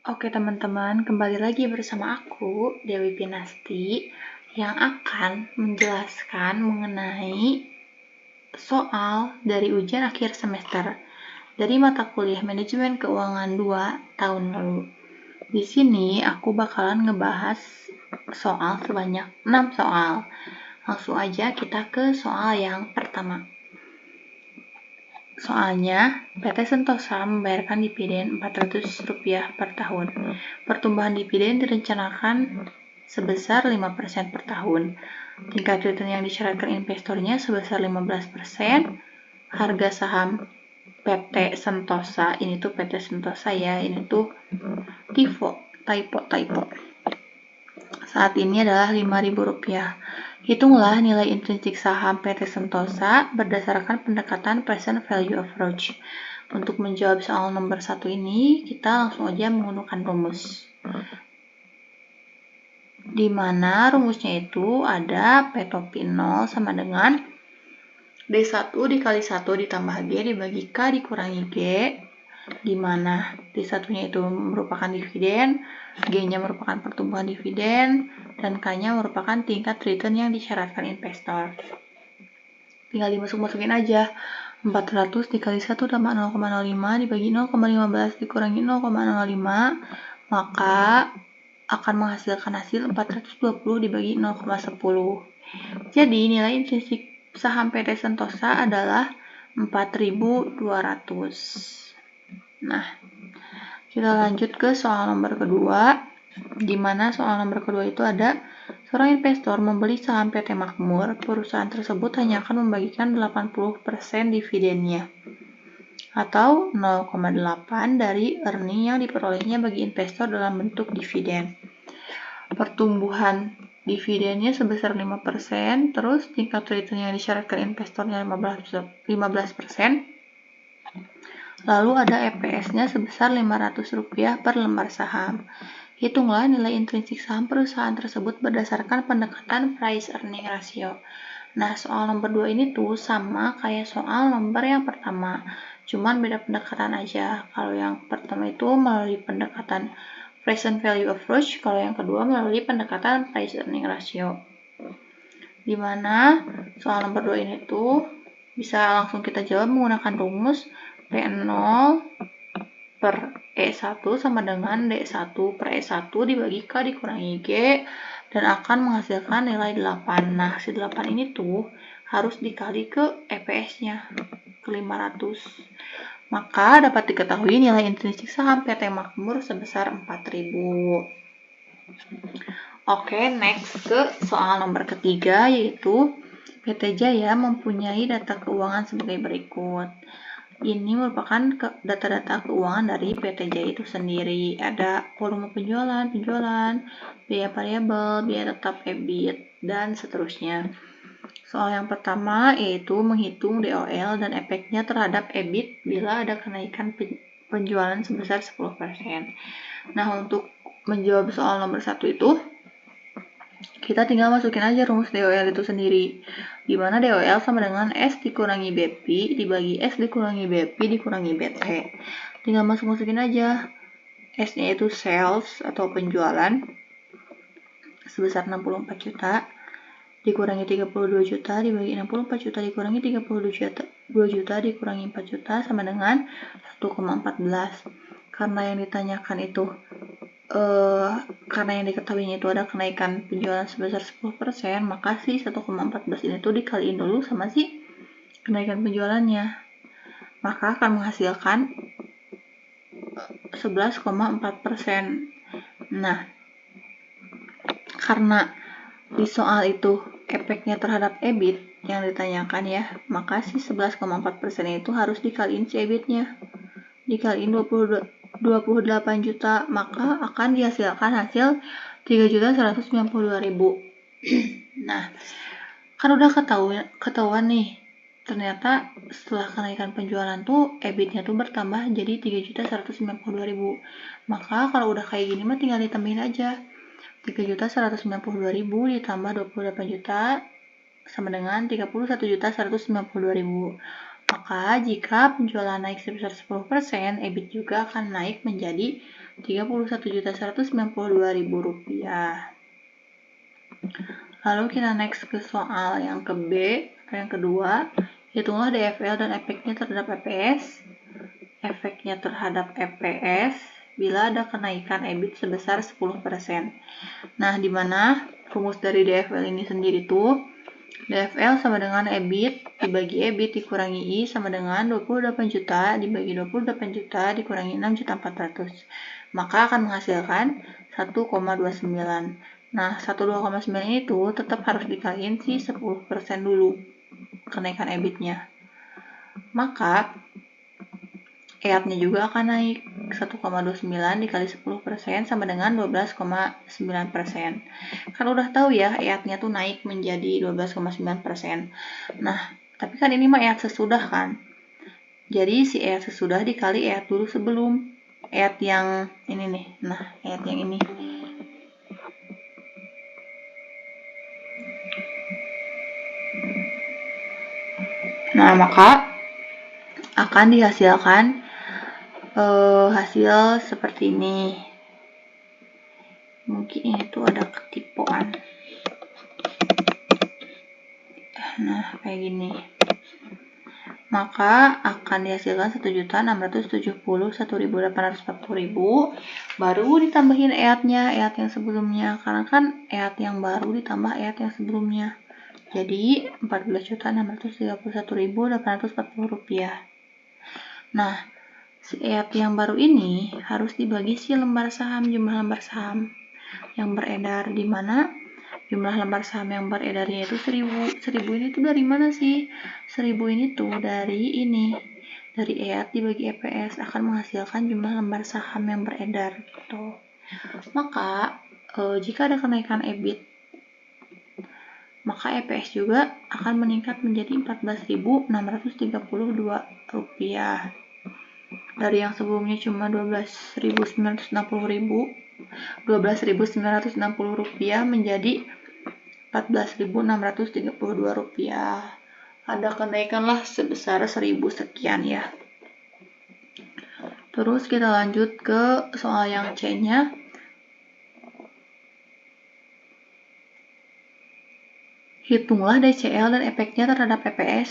Oke teman-teman, kembali lagi bersama aku, Dewi Pinasti, yang akan menjelaskan mengenai soal dari ujian akhir semester dari mata kuliah Manajemen Keuangan 2 tahun lalu. Di sini aku bakalan ngebahas soal sebanyak 6 soal. Langsung aja kita ke soal yang pertama. Soalnya, PT Sentosa membayarkan dividen Rp400 per tahun. Pertumbuhan dividen direncanakan sebesar 5% per tahun. Tingkat return yang disyaratkan investornya sebesar 15%. Harga saham PT Sentosa, ini tuh PT Sentosa ya, ini tuh typo. Saat ini adalah Rp5.000. Hitunglah nilai intrinsik saham PT Sentosa berdasarkan pendekatan present value approach. Untuk menjawab soal nomor 1 ini, kita langsung aja menggunakan rumus. Di mana rumusnya itu ada P topi 0 sama dengan D1 dikali 1 ditambah G dibagi K dikurangi G, di mana D1-nya itu merupakan dividen, G-nya merupakan pertumbuhan dividen, dan K-nya merupakan tingkat return yang disyaratkan investor. Tinggal dimasukin aja. 400 dikali 1 tambah 0,05 dibagi 0,15 dikurangi 0,05, maka akan menghasilkan hasil 420 dibagi 0,10. Jadi nilai intrinsik saham PT Sentosa adalah 4.200. Nah, kita lanjut ke soal nomor kedua, di mana soal nomor kedua itu ada seorang investor membeli saham PT Makmur. Perusahaan tersebut hanya akan membagikan 80% dividennya atau 0,8 dari earning yang diperolehnya bagi investor dalam bentuk dividen. Pertumbuhan dividennya sebesar 5%, terus tingkat return yang disyaratkan investornya 15%. Lalu ada EPS-nya sebesar Rp500 per lembar saham. Hitunglah nilai intrinsik saham perusahaan tersebut berdasarkan pendekatan price earning ratio. Nah, soal nomor 2 ini tuh sama kayak soal nomor yang pertama, cuman beda pendekatan aja. Kalau yang pertama itu melalui pendekatan present value approach, kalau yang kedua melalui pendekatan price earning ratio. Dimana soal nomor 2 ini tuh bisa langsung kita jawab menggunakan rumus P0 per E1 sama dengan D1 per E1 dibagi K dikurangi G dan akan menghasilkan nilai 8. Nah, si 8 ini tuh harus dikali ke EPS-nya, ke 500. Maka dapat diketahui nilai intrinsik saham PT Makmur sebesar 4.000. Oke, next ke soal nomor ketiga, yaitu PT Jaya mempunyai data keuangan sebagai berikut. Ini merupakan data-data keuangan dari PT Jaya itu sendiri. Ada volume penjualan, biaya variabel, biaya tetap EBIT, dan seterusnya. Soal yang pertama yaitu menghitung DOL dan efeknya terhadap EBIT bila ada kenaikan penjualan sebesar 10%. Nah, untuk menjawab soal nomor 1 itu, kita tinggal masukin aja rumus DOL itu sendiri, di mana DOL sama dengan S dikurangi BP dibagi S dikurangi BP dikurangi BT. Tinggal masukin aja. S-nya itu sales atau penjualan sebesar 64 juta dikurangi 32 juta dibagi 64 juta dikurangi 32 juta dikurangi 4 juta sama dengan 1,14. Karena yang ditanyakan itu karena yang diketahuinya itu ada kenaikan penjualan sebesar 10%, maka si 1,14 ini tuh dikaliin dulu sama si kenaikan penjualannya, maka akan menghasilkan 11,4%. Nah, karena di soal itu efeknya terhadap EBIT yang ditanyakan ya, maka si 11,4% itu harus dikaliin si EBIT-nya, dikaliin 28 juta, maka akan dihasilkan hasil 3.192.000. Nah, kan udah ketahuan nih, ternyata setelah kenaikan penjualan tuh EBIT-nya tuh bertambah jadi 3.192.000. Maka kalau udah kayak gini mah tinggal ditambahin aja. 3.192.000 ditambah 28 juta sama dengan 31.192.000. Maka jika penjualan naik sebesar 10%, EBIT juga akan naik menjadi Rp31.192.000. Lalu kita next ke soal yang ke B, atau yang kedua. Hitunglah DFL dan efeknya terhadap EPS. Efeknya terhadap EPS bila ada kenaikan EBIT sebesar 10%. Nah, di mana rumus dari DFL ini sendiri tuh, DFL sama dengan EBIT dibagi EBIT dikurangi I sama dengan 28 juta dibagi 28 juta dikurangi 6.400.000. Maka akan menghasilkan 1,29. Nah, 1,29 ini tuh tetap harus dikaliin si 10% dulu kenaikan EBIT-nya. Maka EAT-nya juga akan naik. 1,29 dikali 10% sama dengan 12,9%. Kan udah tahu ya, EAT-nya tuh naik menjadi 12,9%. Nah, tapi kan ini mah EAT sesudah kan. Jadi si EAT sesudah dikali EAT dulu sebelum. EAT yang ini nih. Nah, EAT yang ini. Nah, maka akan dihasilkan hasil seperti ini. Mungkin ini tuh ada ketipuan. Nah, kayak gini. Maka akan dihasilkan 1.671.840.000, baru ditambahin EAT-nya, EAT yang sebelumnya, karena kan EAT yang baru ditambah EAT yang sebelumnya. Jadi 14.631.840 rupiah. Nah, si EAT yang baru ini harus dibagi si lembar saham, jumlah lembar saham yang beredar, di mana jumlah lembar saham yang beredarnya itu 1000. 1000 ini tuh dari mana sih? 1000 ini tuh dari ini. Dari EAT dibagi EPS akan menghasilkan jumlah lembar saham yang beredar gitu. Maka jika ada kenaikan EBIT, maka EPS juga akan meningkat menjadi Rp14.632. Dari yang sebelumnya cuma Rp12.960 menjadi Rp14.632. Ada kenaikan lah sebesar 1000 sekian ya. Terus kita lanjut ke soal yang C-nya. Hitunglah DCL dan efeknya terhadap EPS.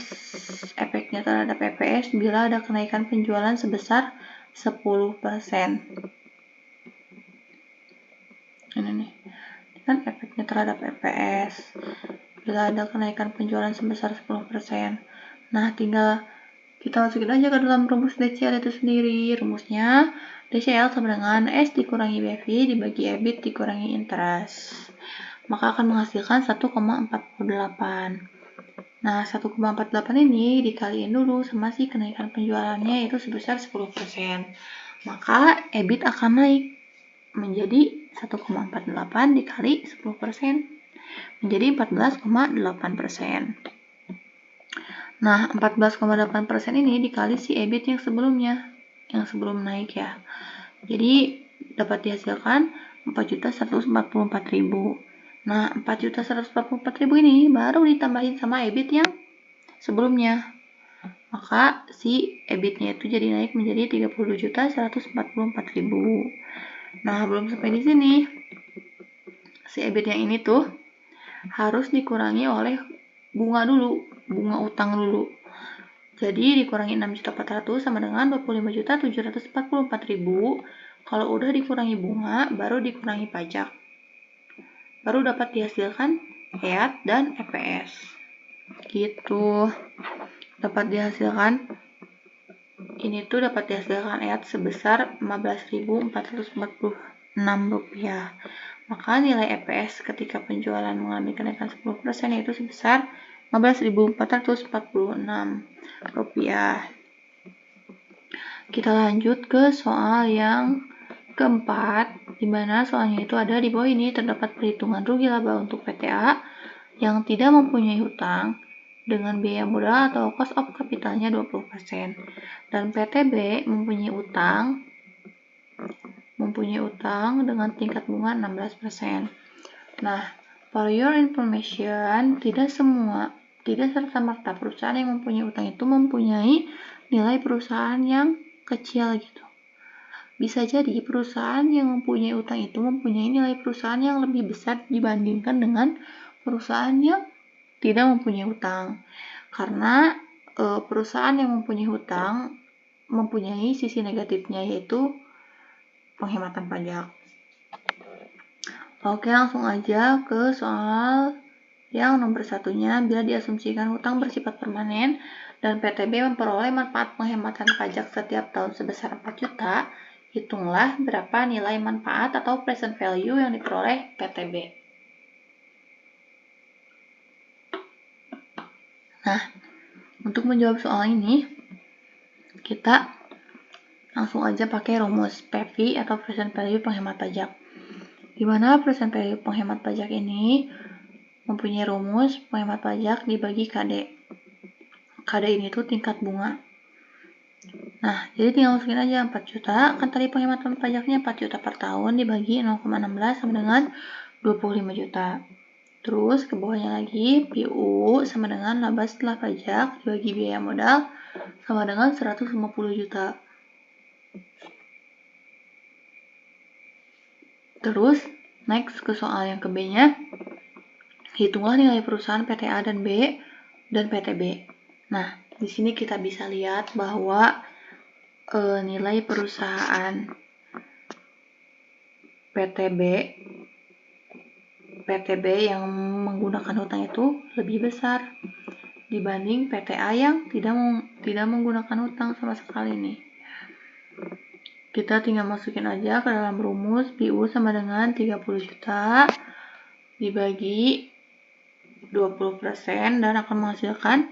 Efeknya terhadap EPS bila ada kenaikan penjualan sebesar 10%. Ini nih. Ini kan efeknya terhadap EPS bila ada kenaikan penjualan sebesar 10%. Nah, tinggal kita masukin aja ke dalam rumus DCL itu sendiri. Rumusnya DCL sama dengan S dikurangi BV dibagi EBIT dikurangi interest. Maka akan menghasilkan 1,48. Nah, 1,48 ini dikaliin dulu sama si kenaikan penjualannya yaitu sebesar 10%. Maka EBIT akan naik menjadi 1,48 dikali 10% menjadi 14,8%. Nah, 14,8% ini dikali si EBIT yang sebelumnya, yang sebelum naik ya. Jadi dapat dihasilkan 4.144.000. Nah, 4.144.000 ini baru ditambahin sama EBIT yang sebelumnya. Maka si EBIT-nya itu jadi naik menjadi 30.144.000. Nah, belum sampai di sini. Si EBIT yang ini tuh harus dikurangi oleh bunga dulu, bunga utang dulu. Jadi dikurangi 6.400.000 sama dengan 25.744.000. Kalau udah dikurangi bunga, baru dikurangi pajak. Baru dapat dihasilkan EAT dan EPS. Gitu. Dapat dihasilkan ini tuh dapat dihasilkan EAT sebesar Rp15.446. Maka nilai EPS ketika penjualan mengalami kenaikan 10% yaitu sebesar Rp15.446. Kita lanjut ke soal yang keempat, di mana soalnya itu ada di bawah ini terdapat perhitungan rugi laba untuk PTA yang tidak mempunyai hutang dengan biaya modal atau cost of capitalnya 20% dan PTB mempunyai utang dengan tingkat bunga 16%. Nah, for your information, tidak semua tidak serta-merta perusahaan yang mempunyai utang itu mempunyai nilai perusahaan yang kecil gitu. Bisa jadi perusahaan yang mempunyai utang itu mempunyai nilai perusahaan yang lebih besar dibandingkan dengan perusahaan yang tidak mempunyai utang. Karena perusahaan yang mempunyai utang mempunyai sisi negatifnya, yaitu penghematan pajak. Oke, langsung aja ke soal yang nomor satunya. Bila diasumsikan hutang bersifat permanen dan PTB memperoleh manfaat penghematan pajak setiap tahun sebesar 4 juta, hitunglah berapa nilai manfaat atau present value yang diperoleh PTB. Nah, untuk menjawab soal ini, kita langsung aja pakai rumus PV atau present value penghemat pajak. Di mana present value penghemat pajak ini mempunyai rumus penghemat pajak dibagi KD. KD ini tuh tingkat bunga. Nah, jadi tinggal masukin aja 4 juta, kan tadi penghematan pajaknya 4 juta per tahun dibagi 0,16 sama dengan 25 juta. Terus ke bawahnya lagi, PU sama dengan laba setelah pajak dibagi biaya modal sama dengan 150 juta. Terus, next ke soal yang ke B-nya, hitunglah nilai perusahaan PTA dan B dan PTB. Nah, di sini kita bisa lihat bahwa nilai perusahaan PTB yang menggunakan hutang itu lebih besar dibanding PTA yang tidak menggunakan hutang sama sekali nih. Kita tinggal masukin aja ke dalam rumus PU sama dengan 30 juta dibagi 20% dan akan menghasilkan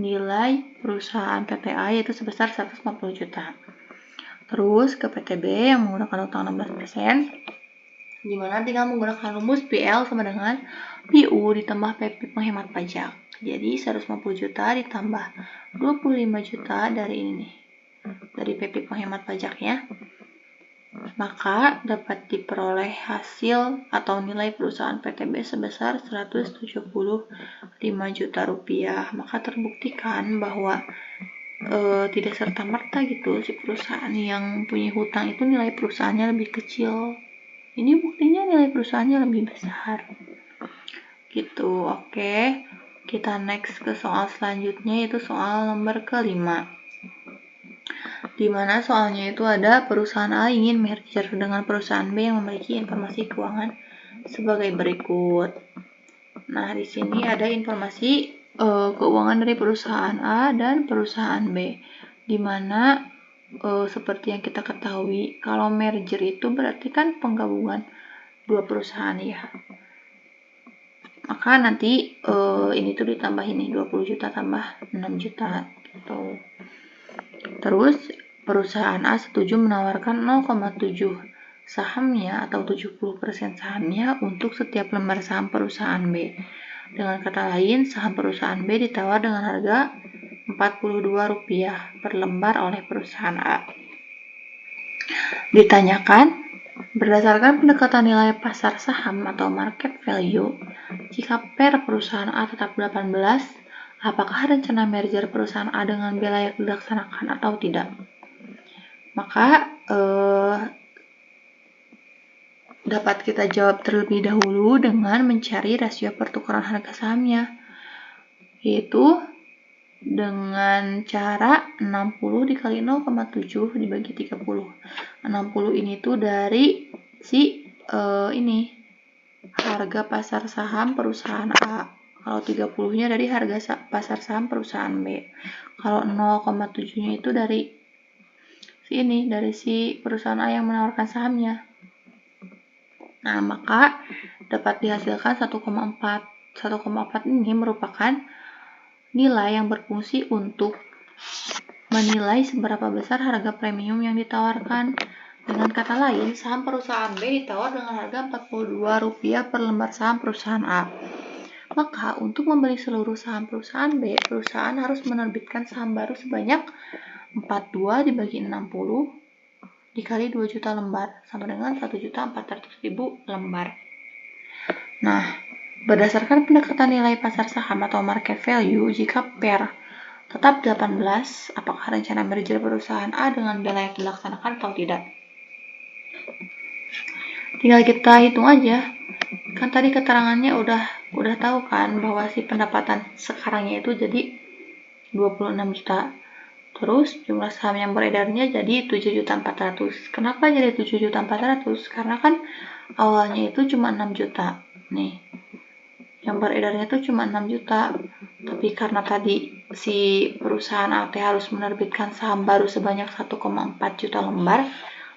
nilai perusahaan PTA yaitu sebesar 150 juta. Terus ke PTB yang menggunakan utang 16%, di mana tinggal menggunakan rumus PL sama dengan PU ditambah PP penghemat pajak. Jadi 150 juta ditambah 25 juta dari ini nih, dari PP penghemat pajaknya. Maka dapat diperoleh hasil atau nilai perusahaan PTB sebesar 175 juta rupiah. Maka terbuktikan bahwa tidak serta-merta gitu si perusahaan yang punya hutang itu nilai perusahaannya lebih kecil. Ini buktinya nilai perusahaannya lebih besar. Gitu, oke. Kita next ke soal selanjutnya, yaitu soal nomor ke-5. Di mana soalnya itu ada perusahaan A ingin merger dengan perusahaan B yang memiliki informasi keuangan sebagai berikut. Nah, di sini ada informasi keuangan dari perusahaan A dan perusahaan B, di mana seperti yang kita ketahui, kalau merger itu berarti kan penggabungan dua perusahaan ya. Maka nanti ini tuh ditambah ini 20 juta tambah 6 juta gitu. Terus perusahaan A setuju menawarkan 0,7 sahamnya atau 70% sahamnya untuk setiap lembar saham perusahaan B. Dengan kata lain, saham perusahaan B ditawar dengan harga Rp42 per lembar oleh perusahaan A. Ditanyakan, berdasarkan pendekatan nilai pasar saham atau market value, jika per perusahaan A tetap 18, apakah rencana merger perusahaan A dengan B layak dilaksanakan atau tidak? Maka dapat kita jawab terlebih dahulu dengan mencari rasio pertukaran harga sahamnya, yaitu dengan cara 60 dikali 0,7 dibagi 30. 60 ini tuh dari si ini harga pasar saham perusahaan A. Kalau 30-nya dari harga pasar saham perusahaan B. Kalau 0,7-nya itu dari si perusahaan A yang menawarkan sahamnya. Nah, maka dapat dihasilkan 1,4. 1,4 ini merupakan nilai yang berfungsi untuk menilai seberapa besar harga premium yang ditawarkan. Dengan kata lain, saham perusahaan B ditawar dengan harga Rp42 per lembar saham perusahaan A. Maka, untuk membeli seluruh saham perusahaan B, perusahaan harus menerbitkan saham baru sebanyak 42 dibagi 60 dikali 2 juta lembar, sama dengan 1.400.000 lembar. Nah, Berdasarkan pendekatan nilai pasar saham atau market value, jika pair tetap 18, apakah rencana merger perusahaan A dengan B layak dilaksanakan atau tidak? Tinggal kita hitung aja. Kan tadi keterangannya udah tahu kan bahwa si pendapatan sekarangnya itu jadi 26 juta. Terus jumlah saham yang beredarnya jadi 7.400.000. Kenapa jadi 7.400.000? Karena kan awalnya itu cuma 6 juta. Nih, yang beredarnya itu cuma 6 juta. Tapi karena tadi si perusahaan AT harus menerbitkan saham baru sebanyak 1,4 juta lembar,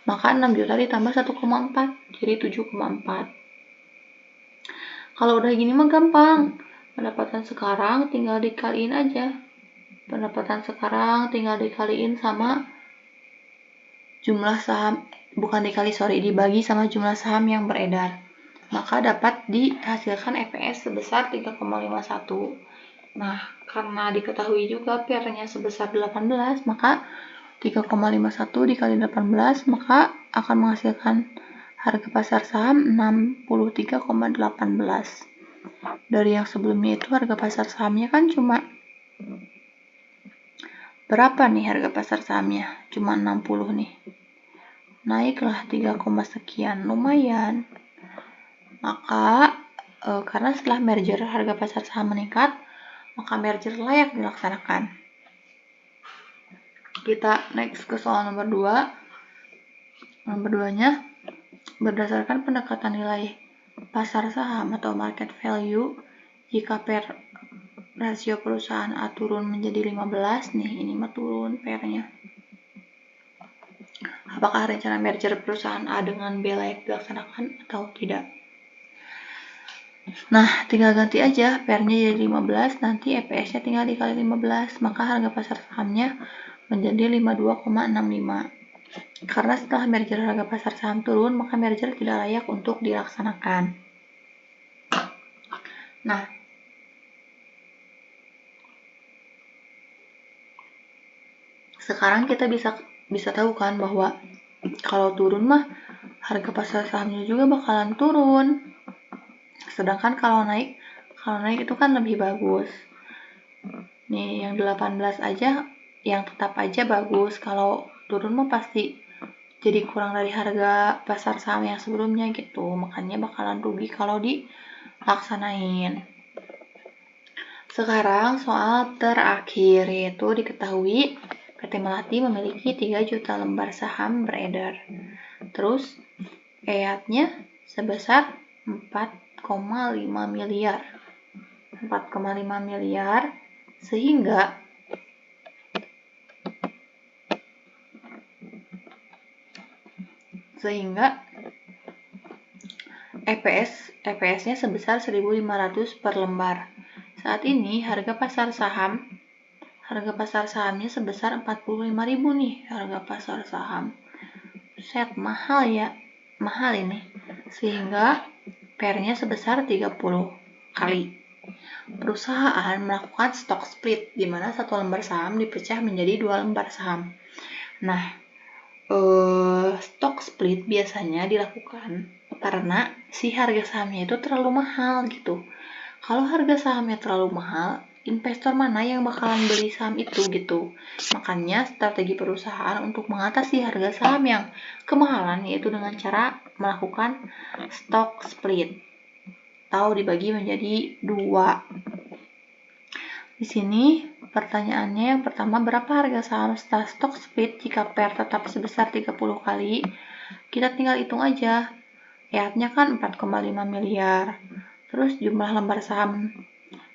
maka 6 juta ditambah 1,4 jadi 7,4. Kalau udah gini mah gampang. Pendapatan sekarang tinggal dikaliin aja. Pendapatan sekarang tinggal dikaliin sama jumlah saham, dibagi sama jumlah saham yang beredar. Maka dapat dihasilkan EPS sebesar 3,51. Nah, karena diketahui juga pairnya sebesar 18, maka 3,51 dikali 18 maka akan menghasilkan harga pasar saham 63,18. Dari yang sebelumnya itu harga pasar sahamnya kan cuma berapa nih harga pasar sahamnya? Cuma 60 nih. Naiklah 3, sekian, lumayan. Maka karena setelah merger harga pasar saham meningkat, maka merger layak dilaksanakan. Kita next ke soal nomor 2. Nomor 2-nya, berdasarkan pendekatan nilai pasar saham atau market value, jika pair rasio perusahaan A turun menjadi 15, nih ini mah turun pairnya. Apakah rencana merger perusahaan A dengan B layak dilaksanakan atau tidak? Nah, tinggal ganti aja pairnya jadi 15, nanti EPS-nya tinggal dikali 15, maka harga pasar sahamnya menjadi 52,65. Karena setelah merger harga pasar saham turun, maka merger tidak layak untuk dilaksanakan. Nah, sekarang kita bisa tahu kan bahwa kalau turun mah harga pasar sahamnya juga bakalan turun. Sedangkan kalau naik itu kan lebih bagus. Nih, yang 18 aja yang tetap aja bagus. Kalau turun mah pasti jadi kurang dari harga pasar saham yang sebelumnya gitu. Makanya bakalan rugi kalau dilaksanain. Sekarang soal terakhir, yaitu diketahui PT Melati memiliki 3 juta lembar saham beredar. Terus EAT-nya sebesar 4,5 miliar. 4,5 miliar sehingga EPS-nya sebesar 1.500 per lembar. Saat ini harga pasar sahamnya sebesar 45.000 nih harga pasar saham. Set mahal ya. Mahal ini. Sehingga pairnya sebesar 30 kali. Perusahaan melakukan stock split di mana satu lembar saham dipecah menjadi 2 lembar saham. Nah, stock split biasanya dilakukan karena si harga sahamnya itu terlalu mahal gitu. Kalau harga sahamnya terlalu mahal, investor mana yang bakalan beli saham itu gitu. Makanya strategi perusahaan untuk mengatasi harga saham yang kemahalan yaitu dengan cara melakukan stock split atau dibagi menjadi 2. Di sini pertanyaannya yang pertama, berapa harga saham setelah stock split jika pair tetap sebesar 30 kali? Kita tinggal hitung aja. EAT-nya kan 4,5 miliar. Terus jumlah lembar saham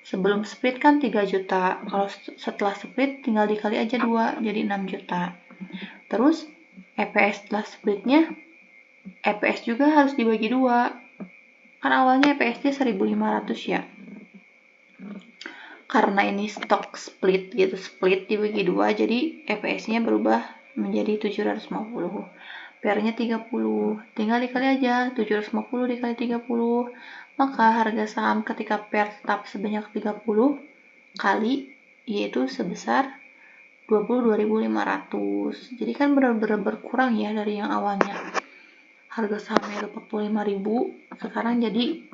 sebelum split kan 3 juta. Kalau setelah split tinggal dikali aja 2, jadi 6 juta. Terus EPS setelah splitnya, EPS juga harus dibagi 2. Kan awalnya EPS-nya 1.500 ya. Karena ini stock split gitu, split dibagi 2, jadi EPS-nya berubah menjadi 750. Pairnya 30, tinggal dikali aja 750 dikali 30, maka harga saham ketika pair tetap sebanyak 30 kali yaitu sebesar 22.500. Jadi kan benar-benar berkurang ya dari yang awalnya. harga sahamnya itu 45.000, sekarang jadi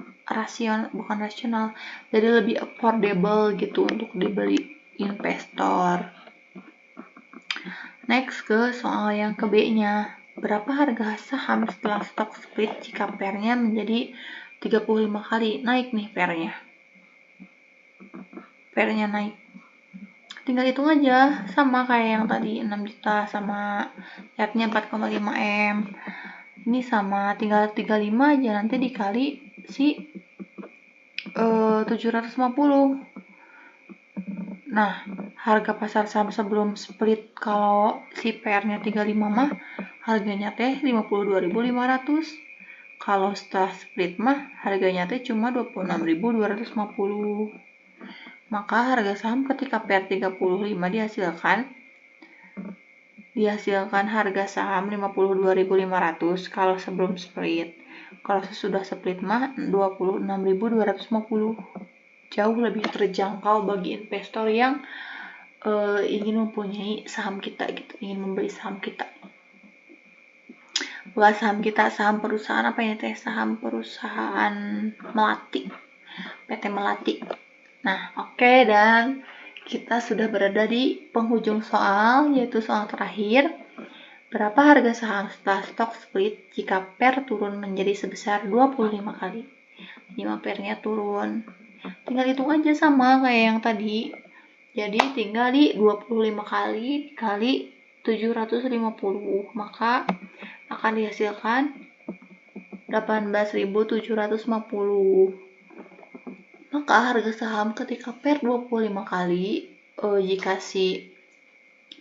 bukan rasional, jadi lebih affordable gitu untuk dibeli investor. Next ke soal yang ke B-nya. Berapa harga saham setelah stock split jika pair-nya menjadi 35 kali? Naik nih pair-nya. Pair-nya naik. Tinggal hitung aja, sama kayak yang tadi 6 juta sama lihatnya 4,5 M. Ini sama, tinggal 35 aja, nanti dikali si 750. Nah, harga pasar saham sebelum split kalau si pair-nya 35 mah harganya teh 52.500. Kalau setelah split mah harganya teh cuma 26.250. Maka harga saham ketika pair 35 dihasilkan harga saham 52.500 kalau sebelum split. Kalau sesudah split mah 26.250. Jauh lebih terjangkau bagi investor yang ingin mempunyai saham kita gitu, ingin membeli saham kita. Bukan saham kita, saham perusahaan apa ini teh? Saham perusahaan Melati, PT Melati. Nah, oke, dan kita sudah berada di penghujung soal, yaitu soal terakhir. Berapa harga saham setelah stock split jika pair turun menjadi sebesar 25 kali? 5 pairnya turun. Tinggal hitung aja sama kayak yang tadi. Jadi tinggal di 25 kali dikali 750, maka akan dihasilkan 18.750. Maka harga saham ketika pair 25 kali jika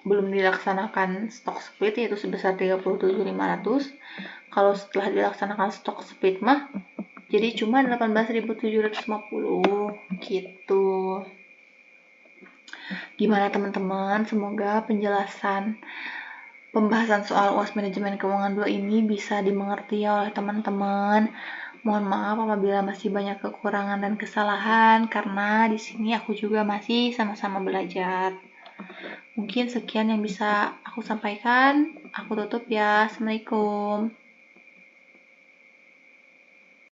belum dilaksanakan stock split yaitu sebesar 37.500. Kalau setelah dilaksanakan stock split mah jadi cuma 18.750 gitu. Gimana teman-teman? Semoga pembahasan soal UAS Manajemen Keuangan 2 ini bisa dimengerti oleh teman-teman. Mohon maaf apabila masih banyak kekurangan dan kesalahan karena di sini aku juga masih sama-sama belajar. Mungkin sekian yang bisa aku sampaikan. Aku tutup ya. Assalamualaikum.